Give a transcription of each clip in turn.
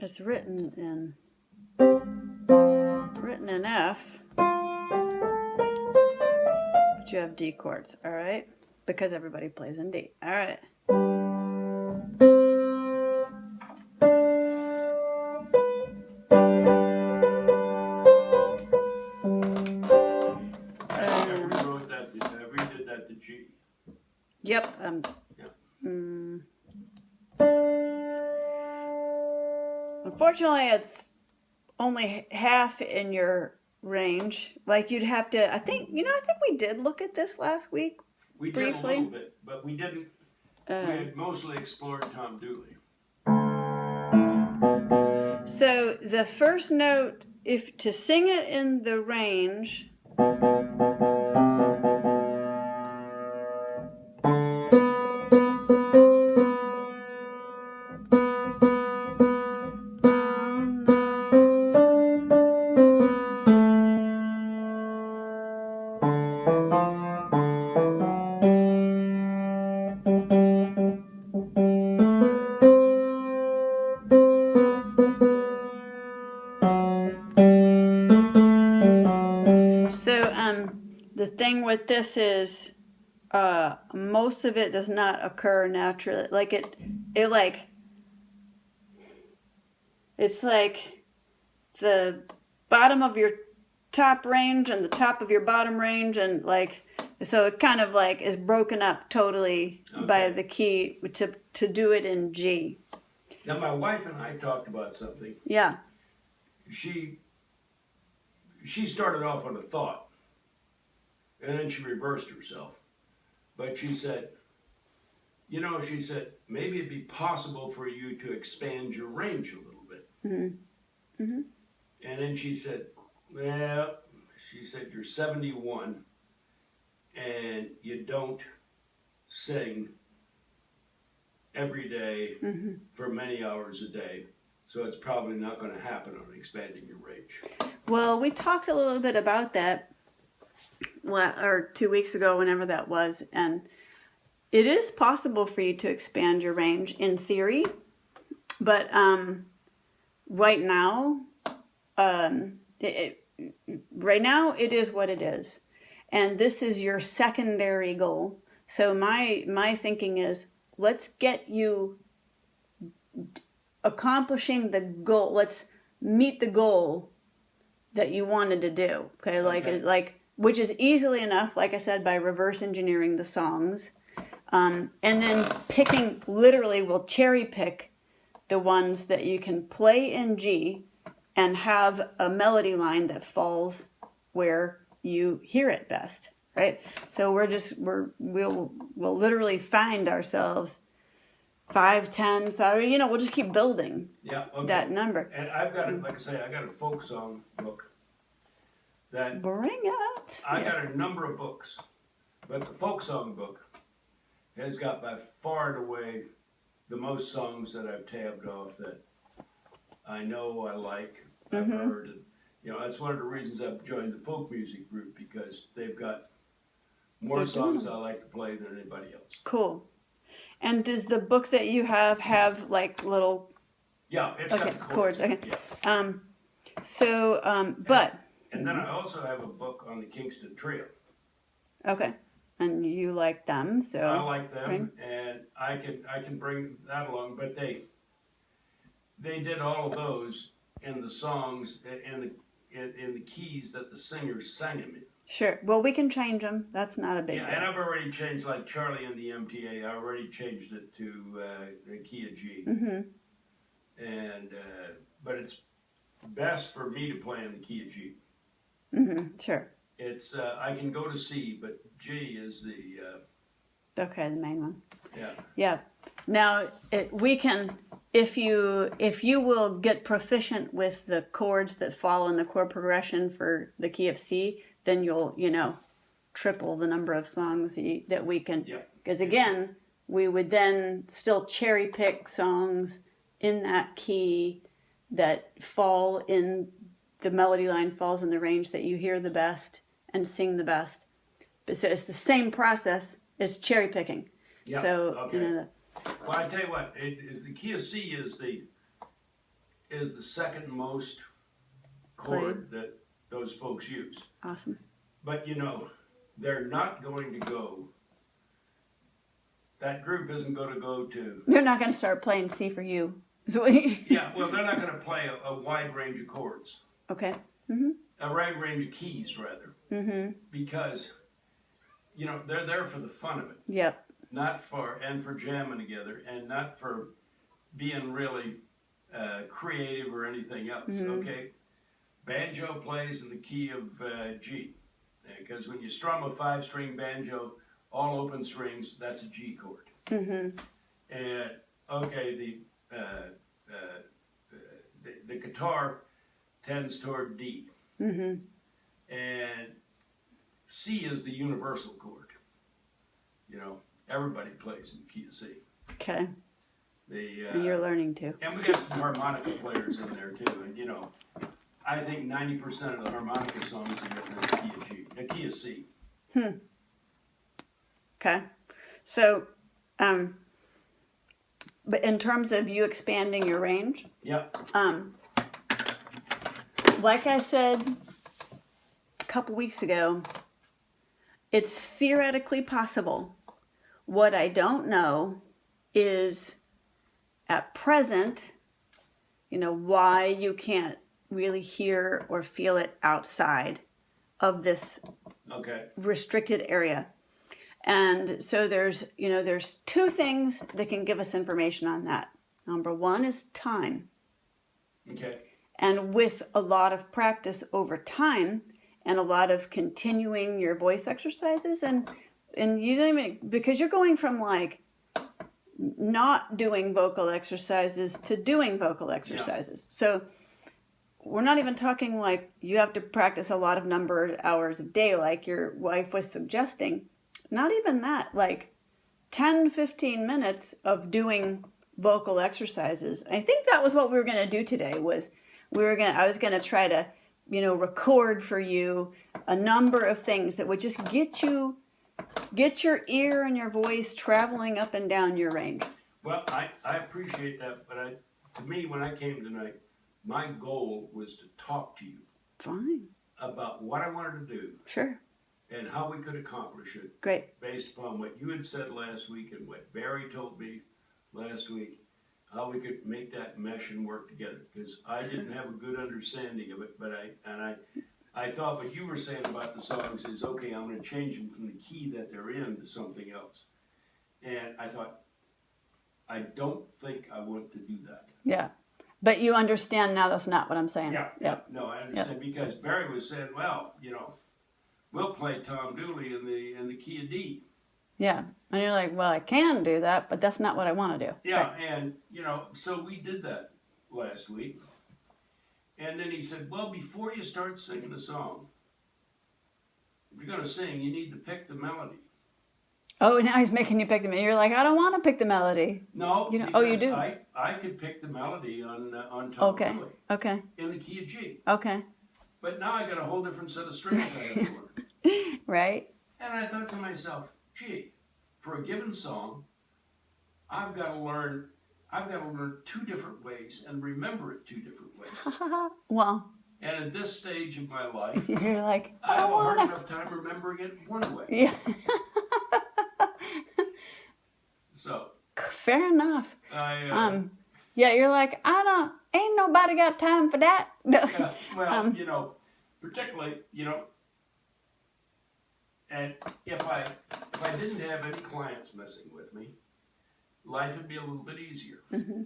it's written in F, but you have D chords, all right? Because everybody plays in D. All right. We did that to G. Yep. Unfortunately, it's only half in your range. Like you'd have to. I think we did look at this last week. We briefly. did a little bit, but we didn't. We had mostly explored Tom Dooley. So the first note, if to sing it in the range. The thing with this is most of it does not occur naturally. Like it's like the bottom of your top range and the top of your bottom range, and so it kind of is broken up totally by the key to do it in G. Now my wife and I talked about something. Yeah. She started off on a thought, and then she reversed herself. But she said, maybe it'd be possible for you to expand your range a little bit. Mm-hmm. Mm-hmm. And then she said, you're 71 and you don't sing every day for many hours a day. So it's probably not going to happen on expanding your range. Well, we talked a little bit about that, or 2 weeks ago, whenever that was, and it is possible for you to expand your range in theory, but right now it is what it is, and this is your secondary goal. So my thinking is, let's get you accomplishing the goal. Let's meet the goal that you wanted to do. Okay, which is easily enough, like I said, by reverse engineering the songs, and then picking. Literally, we'll cherry pick the ones that you can play in G, and have a melody line that falls where you hear it best. Right. So we'll literally find ourselves 5, 10. So we'll just keep building. Yeah. Okay. That number. And I've got I got a folk song book. That bring it. I got a number of books, but the folk song book has got by far and away the most songs that I've tabbed off that I know I like. I've heard. And, that's one of the reasons I've joined the folk music group, because they've got more songs I like to play than anybody else. Cool. And does the book that you have little? Yeah, it's got chords. Okay. Yeah. But. And then I also have a book on the Kingston Trio. Okay. And you like them, so. I like them, and I can bring that along. But they did all of those in the songs in the keys that the singers sang them in. Sure. Well, we can change them. That's not a big deal. And I've already changed, like Charlie and the MTA. I already changed it to the key of G. Mm-hmm. And but it's best for me to play in the key of G. Mm-hmm. Sure. It's I can go to C, but G is the the main one. Yeah. Yeah. Now we can, if you will get proficient with the chords that fall in the chord progression for the key of C, then you'll triple the number of songs that we can. Yeah. Because again, we would then still cherry pick songs in that key that fall in. The melody line falls in the range that you hear the best and sing the best. But so it's the same process as cherry picking. Yeah. So okay. Well, I tell you what, the key of C is is the second most chord that those folks use. Awesome. But you know, they're not going to go, that group isn't going to go to, They're not going to start playing C for you. yeah, well, they're not going to play a wide range of chords, Okay. Mm-hmm. a wide range of keys, rather, Mm-hmm. because, you know, they're there for the fun of it, Yep. not for, and for jamming together, and not for being really creative or anything else, okay? Banjo plays in the key of G, because when you strum a 5-string banjo, all open strings, that's a G chord. Mm-hmm. And okay, the guitar tends toward D, Mm-hmm. and C is the universal chord. You know, everybody plays in the key of C. Okay. The And you're learning to. and we got some harmonica players in there too, and you know, I think 90% of the harmonica songs are written in the key of G, the key of C. Okay. So, but in terms of you expanding your range, Yep. like I said a couple weeks ago, it's theoretically possible. What I don't know is at present, you know, why you can't really hear or feel it outside of this Okay. restricted area. And so there's two things that can give us information on that. Number one is time. Okay. And with a lot of practice over time and a lot of continuing your voice exercises and you don't even, because you're going from like not doing vocal exercises to doing vocal exercises. So we're not even talking like you have to practice a lot of number of hours a day like your wife was suggesting. Not even that, like 10, 15 minutes of doing vocal exercises. I think that was what we were going to do today was I was going to try to, you know, record for you a number of things that would just get your ear and your voice traveling up and down your range. Well, I appreciate that, but to me, when I came tonight, my goal was to talk to you Fine. about what I wanted to do Sure. and how we could accomplish it Great. based upon what you had said last week and what Barry told me last week, how we could make that mesh and work together. Because I didn't have a good understanding of it, but I thought what you were saying about the songs is, okay, I'm going to change them from the key that they're in to something else. And I thought, I don't think I want to do that. Yeah. But you understand now that's not what I'm saying. Yeah. No, I understand because Barry was saying, well, you know, we'll play Tom Dooley in the key of D. Yeah. And you're like, well, I can do that, but that's not what I want to do. Yeah, Right. and you know, so we did that last week. And then he said, well, before you start singing a song, if you're going to sing, you need to pick the melody. Oh, now he's making you pick the melody. You're like, I don't want to pick the melody. No, You know, oh, you because do? I could pick the melody on Tom Okay. Dooley Okay. in the key of G. Okay. But now I got a whole different set of strings I have to learn. Right? And I thought to myself, gee, for a given song, I've got to learn two different ways and remember it two different ways. Well, And at this stage of my life, you're like, I I have a don't hard want enough time remembering it one way. to. Yeah. So Fair enough. I, Yeah, you're like, ain't nobody got time for that. well, you know, particularly, you know, and if I didn't have any clients messing with me, life would be a little bit easier. Mm-hmm.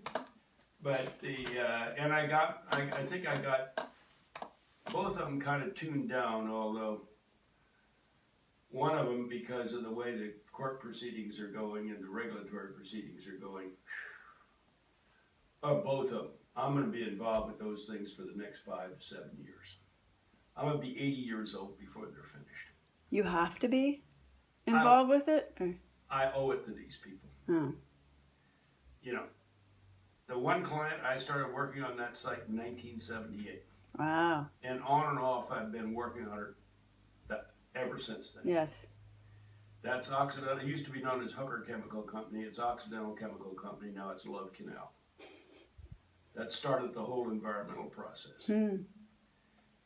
But and I think I got both of them kind of tuned down, although one of them, because of the way the court proceedings are going and the regulatory proceedings are going, both of them, I'm going to be involved with those things for the next 5 to 7 years. I'm going to be 80 years old before they're finished. You have to be involved with it? Or? I owe it to these people. Oh. You know, the one client, I started working on that site in 1978. Wow. And on and off, I've been working on it ever since then. Yes. That's Occidental. It used to be known as Hooker Chemical Company. It's Occidental Chemical Company. Now it's Love Canal. that started the whole environmental process. Hmm.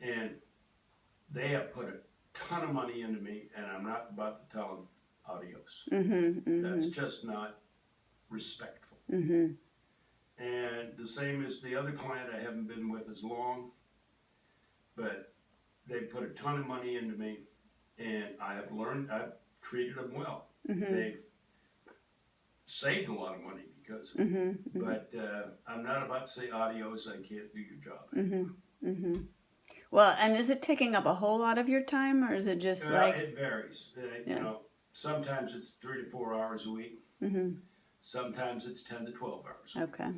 And they have put a ton of money into me, and I'm not about to tell them adios. Mm-hmm. That's just not respectful. Mm-hmm. And the same as the other client I haven't been with as long, but they put a ton of money into me, and I've treated them well. Mm-hmm. They've saved a lot of money because of it. Mm-hmm. But I'm not about to say adios, I can't do your job. Mm-hmm. Mm-hmm. Well, and is it taking up a whole lot of your time, or is it just like? It varies. Yeah. You know, sometimes it's 3 to 4 hours a week. Mm-hmm. Sometimes it's 10 to 12 hours. Okay.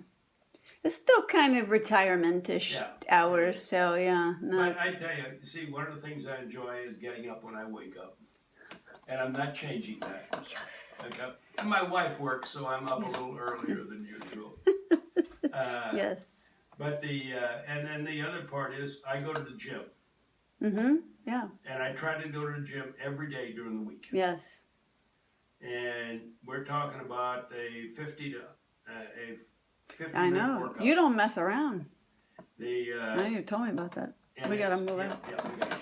It's still kind of retirement-ish Yeah. hours, so yeah. No. But I tell you, see, one of the things I enjoy is getting up when I wake up. And I'm not changing that. Yes. Okay. And my wife works, so I'm up a little earlier than usual. Yes. But and then the other part is I go to the gym. Mm-hmm. Yeah. And I try to go to the gym every day during the week. Yes. And we're talking about a 50 I minute know. workout. You don't mess around. The No, you told me about that. and We gotta it's- move yeah, on. yeah, we gotta